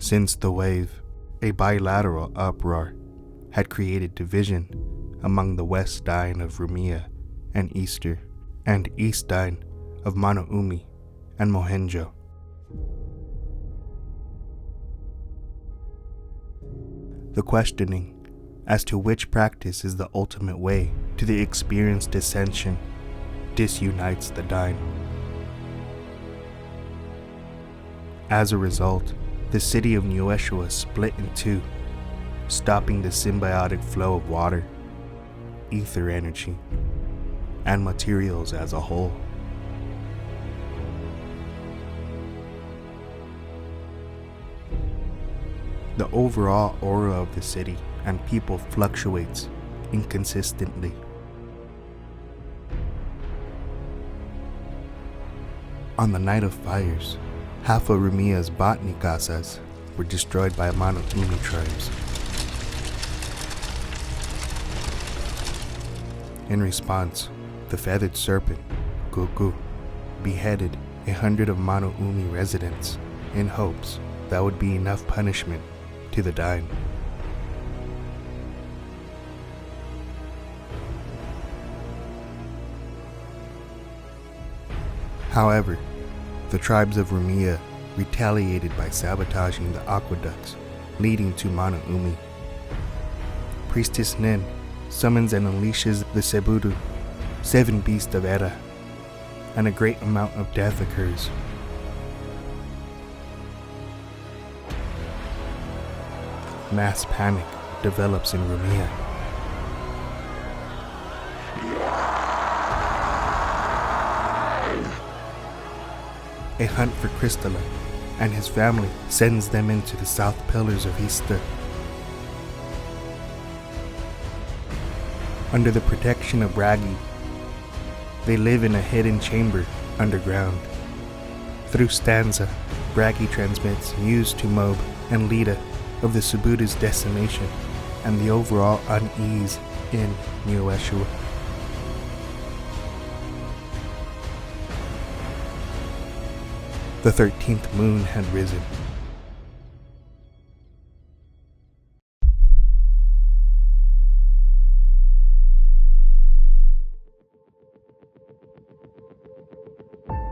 Since the wave, a bilateral uproar had created division among the West Diné of Rumia and East Diné of Manoumi and Mohenjo. The questioning as to which practice is the ultimate way to the experienced ascension disunites the Diné. As a result, the city of Nu Yeshua split in two, stopping the symbiotic flow of water, ether energy, and materials as a whole. The overall aura of the city and people fluctuates inconsistently. On the night of fires, half of Rumia's botany casas were destroyed by Manoumi tribes. In response, the feathered serpent, Gugu, beheaded 100 of Manoumi residents in hopes that would be enough punishment to the Diné. However, the tribes of Rumia retaliated by sabotaging the aqueducts leading to Manoumi. Priestess Nin summons and unleashes the Sebudu, 7 beasts of Reta, and a great amount of death occurs. Mass panic develops in Rumia. A hunt for Crystalla and his family sends them into the south pillars of Easter. Under the protection of Bragi, they live in a hidden chamber underground. Through stanza, Bragi transmits news to Mob and Lita of the Subudu's decimation and the overall unease in Nu Yeshua. The 13th moon had risen.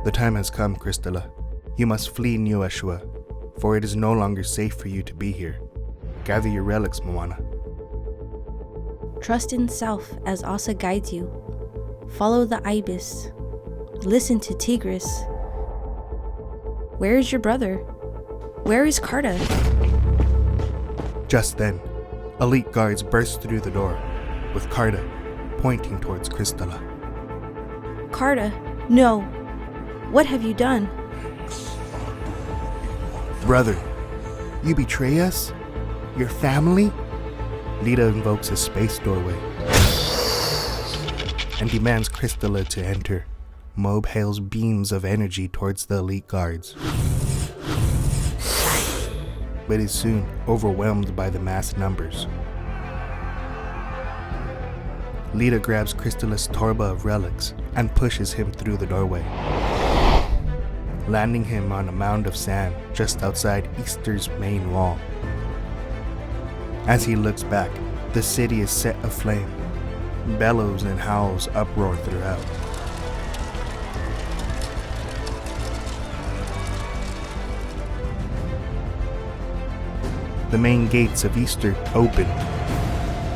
The time has come, Crystalla. You must flee Nu Yeshua, for it is no longer safe for you to be here. Gather your relics, Moana. Trust in self as Asa guides you. Follow the ibis. Listen to Tigris. Where is your brother? Where is Carta? Just then, elite guards burst through the door, with Carta pointing towards Crystalla. Carta, no. What have you done? Brother, you betray us? Your family? Lita invokes a space doorway and demands Crystalla to enter. Mob hails beams of energy towards the elite guards, but is soon overwhelmed by the mass numbers. Lita grabs Crystalla's torba of relics and pushes him through the doorway, landing him on a mound of sand just outside Easter's main wall. As he looks back, the city is set aflame. Bellows and howls uproar throughout. The main gates of Easter open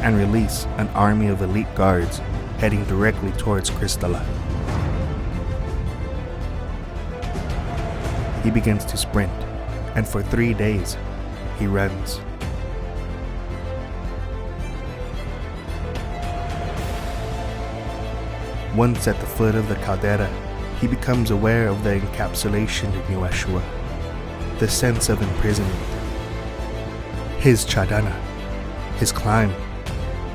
and release an army of elite guards heading directly towards Crystalla. He begins to sprint, and for 3 days, he runs. Once at the foot of the caldera, he becomes aware of the encapsulation of Nu Yeshua, the sense of imprisonment. His chadana, his climb,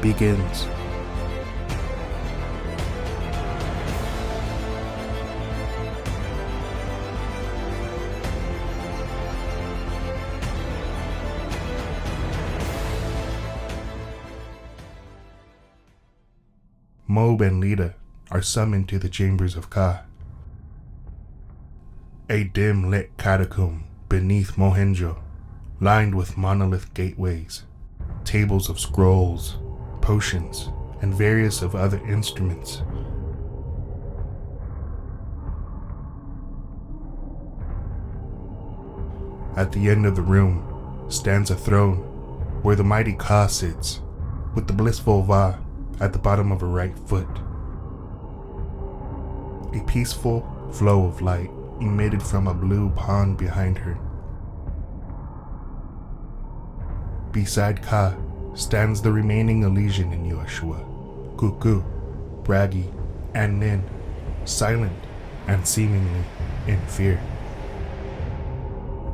begins. Mob and Lita are summoned to the chambers of Ka, a dim-lit catacomb beneath Mohenjo, lined with monolith gateways, tables of scrolls, potions, and various of other instruments. At the end of the room stands a throne where the mighty Ka sits, with the blissful Va at the bottom of her right foot. A peaceful flow of light emitted from a blue pond behind her. Beside Ka stands the remaining Elysian in Nu Yeshua, Kuku, Bragi, and Nin, silent and seemingly in fear.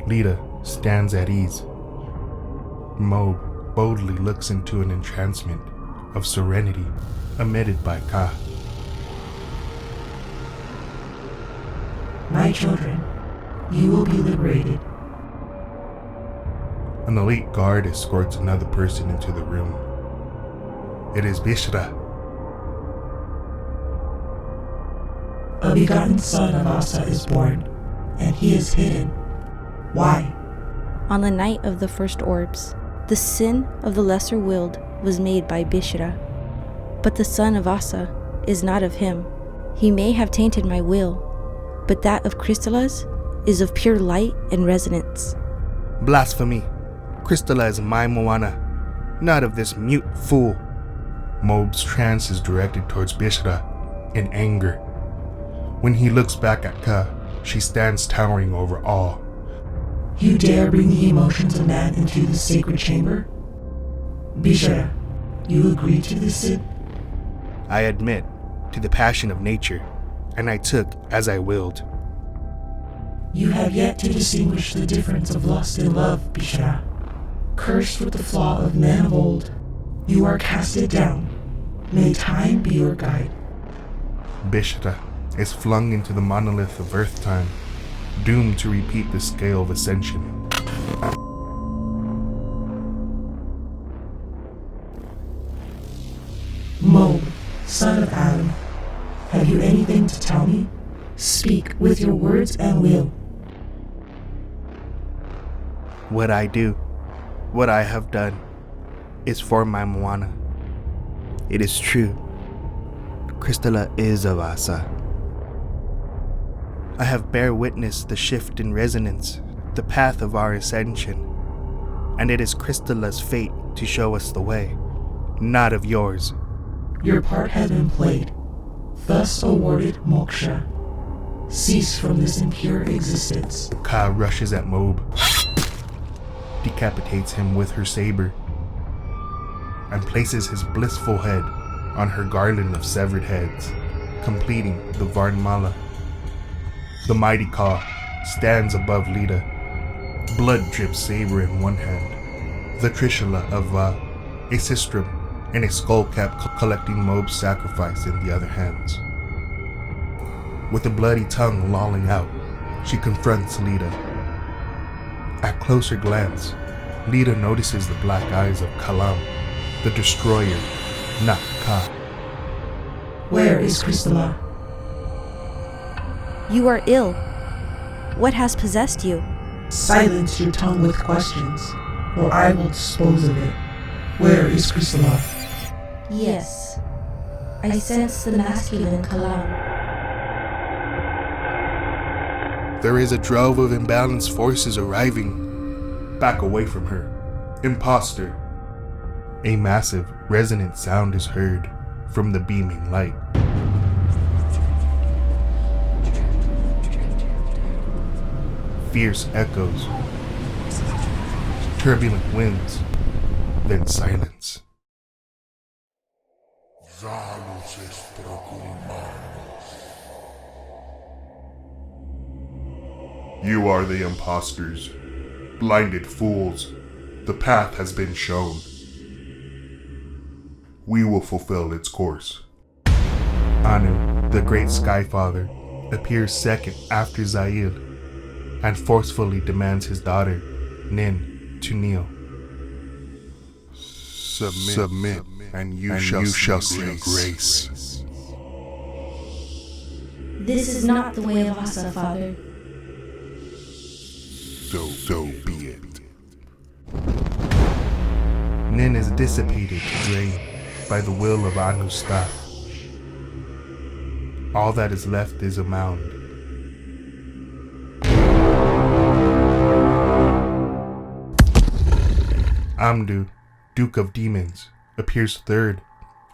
Lita stands at ease. Mob boldly looks into an entrancement of serenity emitted by Ka. My children, you will be liberated. An elite guard escorts another person into the room. It is Bishra. A begotten son of Asa is born, and he is hidden. Why? On the night of the first orbs, the sin of the lesser willed was made by Bishra. But the son of Asa is not of him. He may have tainted my will, but that of Crystallus is of pure light and resonance. Blasphemy! Crystalla is my Moana, not of this mute fool. Mob's trance is directed towards Bishra in anger. When he looks back at Ka, she stands towering over all. You dare bring the emotions of man into the sacred chamber? Bishara, you agreed to this sin? I admit to the passion of nature, and I took as I willed. You have yet to distinguish the difference of lust and love, Bishara. Cursed with the flaw of men of old, you are casted down. May time be your guide. Bishra is flung into the monolith of Earth time, doomed to repeat the scale of Ascension. Mob, son of Adam, have you anything to tell me? Speak with your words and will. What I do, what I have done, is for my Moana. It is true. Crystalla is of Asa. I have bear witness the shift in resonance, the path of our ascension, and it is Crystalla's fate to show us the way, not of yours. Your part has been played, thus awarded moksha. Cease from this impure existence. Ka rushes at Mob, decapitates him with her saber, and places his blissful head on her garland of severed heads, completing the Varnmala. The mighty Ka stands above Lita, blood-dripped saber in one hand, the Trishula of Va, a sistrum, and a skull cap collecting Mob's sacrifice in the other hands. With a bloody tongue lolling out, she confronts Lita. At closer glance, Lita notices the black eyes of Kalam, the destroyer, not Ka. Where is Crystalla? You are ill. What has possessed you? Silence your tongue with questions, or I will dispose of it. Where is Crystalla? Yes. I sense the masculine Kalam. There is a drove of imbalanced forces arriving. Back away from her. Imposter. A massive, resonant sound is heard from the beaming light. Fierce echoes. Turbulent winds. Then silence. You are the imposters, blinded fools. The path has been shown. We will fulfill its course. Anu, the great Skyfather, appears second after Zail and forcefully demands his daughter, Nin, to kneel. Submit, and you shall see grace. This is not the way of Asa, Father. So be it. then is dissipated to drain by the will of Anu's staff. All that is left is a mound. Amdu, Duke of Demons, appears third,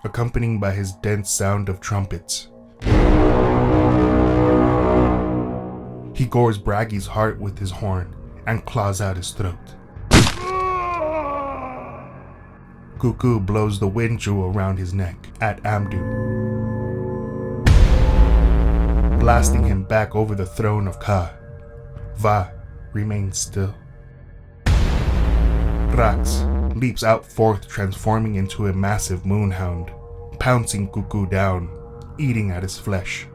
accompanied by his dense sound of trumpets. He gores Braggy's heart with his horn and claws out his throat. Cuckoo blows the wind jewel around his neck at Amdu, blasting him back over the throne of Ka. Va remains still. Rax leaps out forth, transforming into a massive moonhound, pouncing Cuckoo down, eating at his flesh.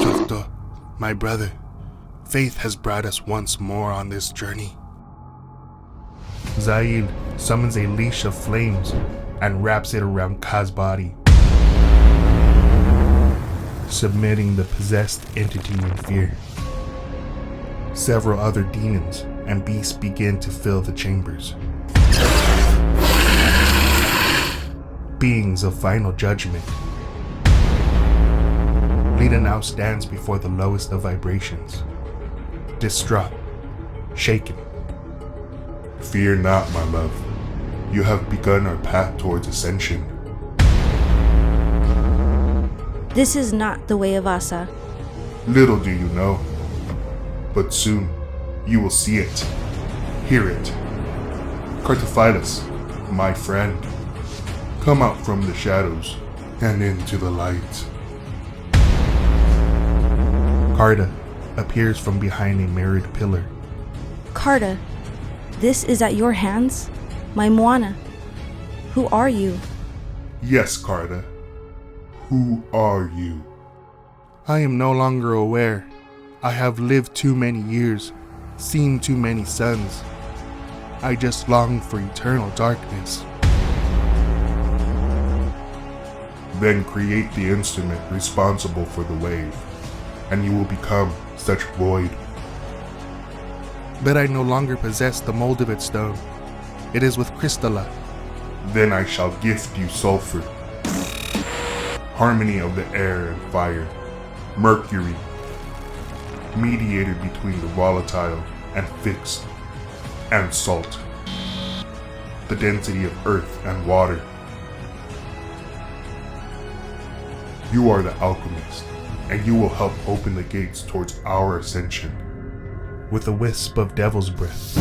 Chofto, my brother, faith has brought us once more on this journey. Zail summons a leash of flames and wraps it around Ka's body, submitting the possessed entity in fear. Several other demons and beasts begin to fill the chambers. Beings of final judgment. Reta now stands before the lowest of vibrations, distraught, shaken. Fear not, my love. You have begun our path towards ascension. This is not the way of Asa. Little do you know, but soon you will see it, hear it. Cartophytus, my friend, come out from the shadows and into the light. Carta appears from behind a mirrored pillar. Carta, this is at your hands? My Moana. Who are you? Yes, Carta. Who are you? I am no longer aware. I have lived too many years, seen too many suns. I just long for eternal darkness. Then create the instrument responsible for the wave, and you will become such void. But I no longer possess the mold of its stone. It is with Crystalla. Then I shall gift you sulfur, harmony of the air and fire, mercury, mediator between the volatile and fixed, and salt, the density of earth and water. You are the alchemist, and you will help open the gates towards our ascension. With a wisp of devil's breath,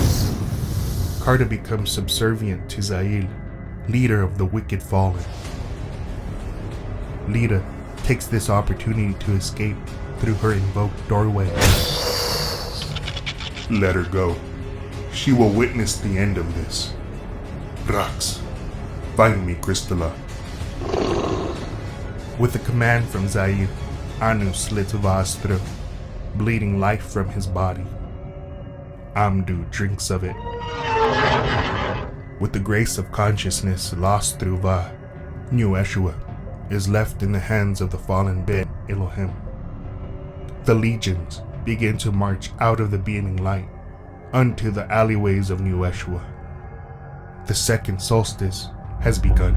Carta becomes subservient to Zail, leader of the wicked fallen. Reta takes this opportunity to escape through her invoked doorway. Let her go. She will witness the end of this. Rax, find me Crystalla. With a command from Zail, Anu slits Va's throat, bleeding life from his body. Amdu drinks of it. With the grace of consciousness lost through Va, Nu Yeshua is left in the hands of the fallen Ben Elohim. The legions begin to march out of the beaming light unto the alleyways of Nu Yeshua. The second solstice has begun.